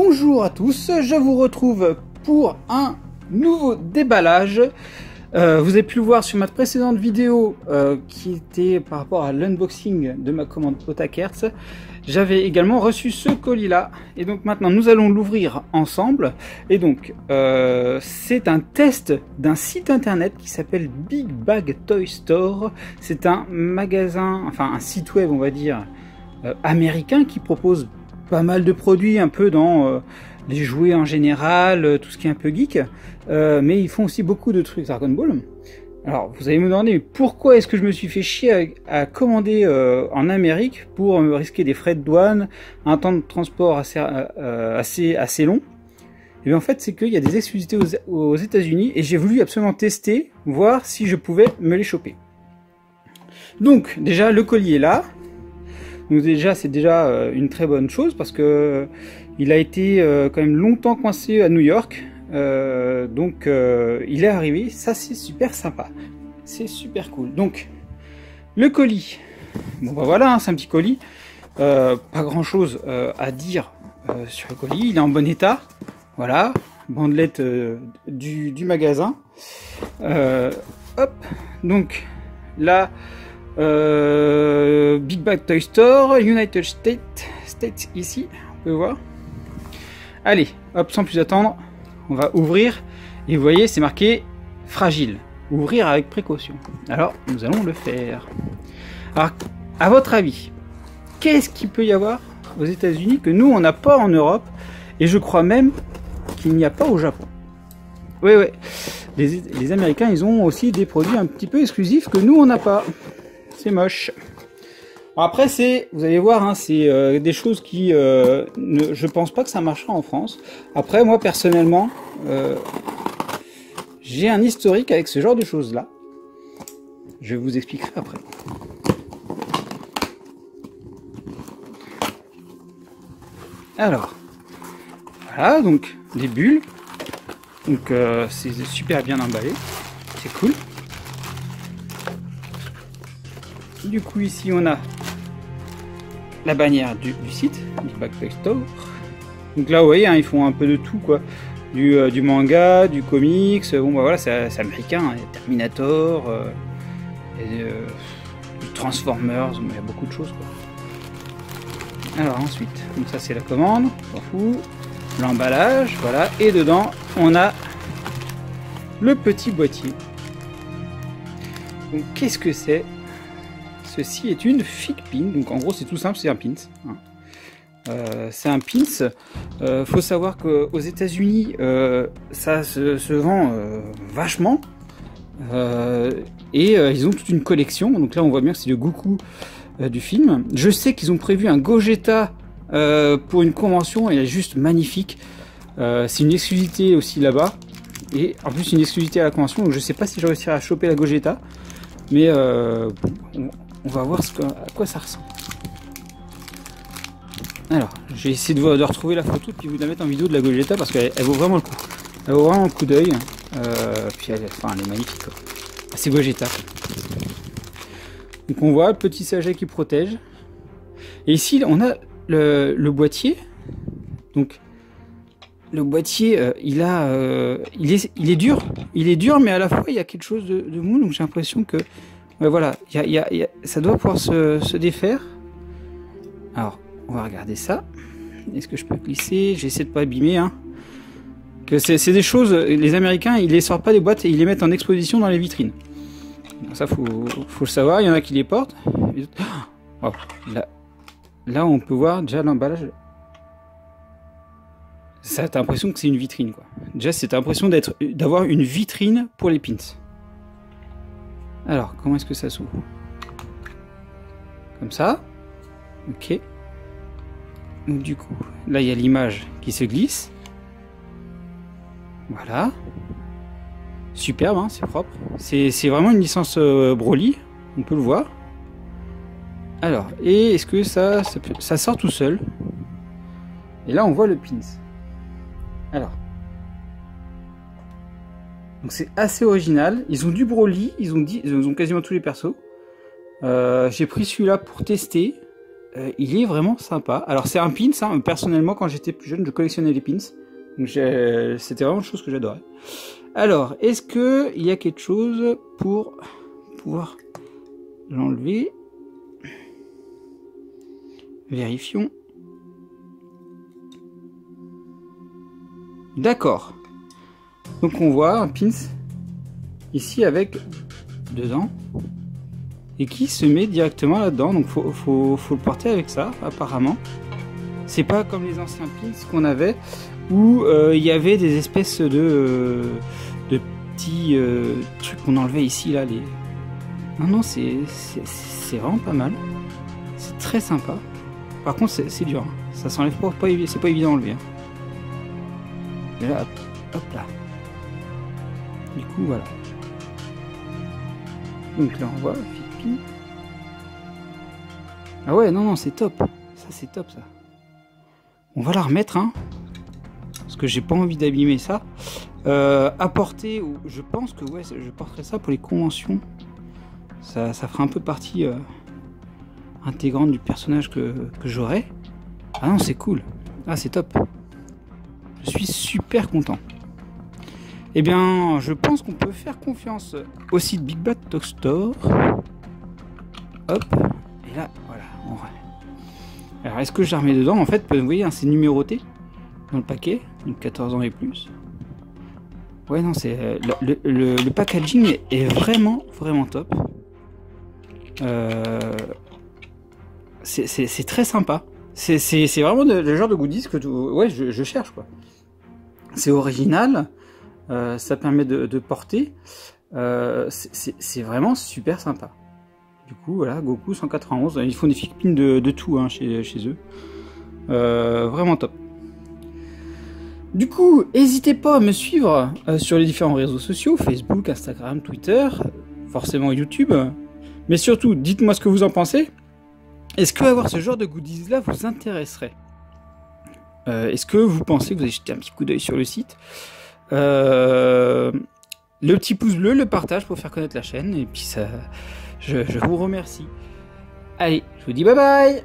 Bonjour à tous, je vous retrouve pour un nouveau déballage. Vous avez pu le voir sur ma précédente vidéo qui était par rapport à l'unboxing de ma commande Potakerz. J'avais également reçu ce colis là et donc maintenant nous allons l'ouvrir ensemble. Et donc c'est un test d'un site internet qui s'appelle Big Bag Toy Store. C'est un magasin, enfin un site web on va dire américain qui propose pas mal de produits un peu dans les jouets en général, tout ce qui est un peu geek, mais ils font aussi beaucoup de trucs Dragon Ball. Alors vous allez me demander pourquoi est-ce que je me suis fait chier à commander en Amérique pour me risquer des frais de douane, un temps de transport assez long. Et bien en fait c'est qu'il y a des exclusivités aux États-Unis et j'ai voulu absolument tester, voir si je pouvais me les choper. Donc déjà le colis est là. Donc déjà c'est déjà une très bonne chose parce que il a été quand même longtemps coincé à New York, donc il est arrivé, ça c'est super sympa, c'est super cool. Donc le colis, bon bah voilà, hein, c'est un petit colis, pas grand chose à dire sur le colis, il est en bon état, voilà, bandelette du magasin, hop, donc là. Big Bag Toy Store, United States ici, on peut voir. Allez, hop, sans plus attendre, on va ouvrir et vous voyez c'est marqué fragile, ouvrir avec précaution. Alors nous allons le faire. Alors à votre avis, qu'est-ce qu'il peut y avoir aux États-Unis que nous on n'a pas en Europe et je crois même qu'il n'y a pas au Japon. Oui, les Américains ils ont aussi des produits un petit peu exclusifs que nous on n'a pas. C'est moche. Bon, après, vous allez voir, hein, c'est des choses qui, je pense pas que ça marchera en France. Après, moi personnellement, j'ai un historique avec ce genre de choses-là. Je vous expliquerai après. Alors, voilà, donc des bulles. Donc, c'est super bien emballé. C'est cool. Du coup ici on a la bannière du site Big Bag Toy Store. Donc là vous voyez hein, ils font un peu de tout quoi, du manga, du comics, bon bah voilà c'est américain, hein, Terminator, du Transformers, il y a beaucoup de choses quoi. Alors ensuite, donc ça c'est la commande, on s'en fout, l'emballage, voilà, et dedans on a le petit boîtier. Donc qu'est-ce que c'est? Ceci est une fig pin, donc en gros c'est tout simple, c'est un pins. C'est un pins. Faut savoir qu'aux États-Unis, ça se vend vachement. Et ils ont toute une collection. Donc là on voit bien que c'est le Goku du film. Je sais qu'ils ont prévu un Gogeta pour une convention, elle est juste magnifique. C'est une exclusivité aussi là-bas. Et en plus une exclusivité à la convention, donc je sais pas si je réussirai à choper la Gogeta. Mais on va voir à quoi ça ressemble. Alors, j'ai essayé de retrouver la photo puis vous la mettre en vidéo de la Gogeta parce qu'elle vaut vraiment le coup. Elle vaut vraiment le coup d'œil. Puis elle est magnifique. Quoi. C'est Gogeta. Donc on voit le petit sachet qui protège. Et ici on a le boîtier. Donc le boîtier, il est dur. Il est dur, mais à la fois il y a quelque chose de mou. Donc j'ai l'impression que voilà, ça doit pouvoir se défaire. Alors, on va regarder ça. Est-ce que je peux glisser? J'essaie de pas abîmer. Hein. Que c'est des choses, les Américains, ils les sortent pas des boîtes et ils les mettent en exposition dans les vitrines. Donc ça, faut le savoir. Il y en a qui les portent. Oh, là, on peut voir déjà l'emballage. Ça, t'as l'impression que c'est une vitrine, quoi. Déjà, c'est l'impression d'avoir une vitrine pour les pins. Alors, comment est-ce que ça s'ouvre? Comme ça. Ok. Donc du coup, là il y a l'image qui se glisse. Voilà. Superbe, hein, c'est propre. C'est vraiment une licence Broly, on peut le voir. Alors, et est-ce que ça sort tout seul? Et là on voit le pins. Alors. Donc c'est assez original. Ils ont du Broly, ils ont quasiment tous les persos. J'ai pris celui-là pour tester. il est vraiment sympa. Alors c'est un pins, hein. Personnellement quand j'étais plus jeune je collectionnais les pins. Donc c'était vraiment une chose que j'adorais. Alors, est-ce que il y a quelque chose pour pouvoir l'enlever? Vérifions. D'accord. Donc on voit un pins ici avec dedans et qui se met directement là-dedans. Donc faut le porter avec ça apparemment. C'est pas comme les anciens pins qu'on avait où il y avait des espèces de petits trucs qu'on enlevait ici là. Non, c'est vraiment pas mal. C'est très sympa. Par contre c'est dur. Hein. Ça s'enlève pas, c'est pas évident à enlever. Hein. Et là, hop là. Du coup voilà. Donc là on voit Fipi. Ah ouais non c'est top. Ça c'est top ça. On va la remettre hein. Parce que j'ai pas envie d'abîmer ça. Apporter, je pense que ouais, je porterai ça pour les conventions. Ça fera un peu partie intégrante du personnage que j'aurai. Ah non, c'est cool. Ah, c'est top. Je suis super content. Eh bien, je pense qu'on peut faire confiance au site Big Bad Dog Store. Hop. Et là, voilà. Alors, est-ce que je la remets dedans? En fait, vous voyez, hein, c'est numéroté dans le paquet. Donc 14 ans et plus. Ouais, non, c'est le packaging est vraiment top. C'est très sympa. C'est vraiment le genre de goodies que ouais, je cherche quoi. C'est original, ça permet de porter. C'est vraiment super sympa. Du coup, voilà, Goku 191. Ils font des figurines de tout hein, chez eux. Vraiment top. Du coup, n'hésitez pas à me suivre sur les différents réseaux sociaux, Facebook, Instagram, Twitter, forcément YouTube. Mais surtout, dites-moi ce que vous en pensez. Est-ce que avoir ce genre de goodies-là vous intéresserait? Est-ce que vous pensez que vous allez jeter un petit coup d'œil sur le site? Le petit pouce bleu, le partage pour faire connaître la chaîne. Et puis ça, je vous remercie. Allez, je vous dis bye bye!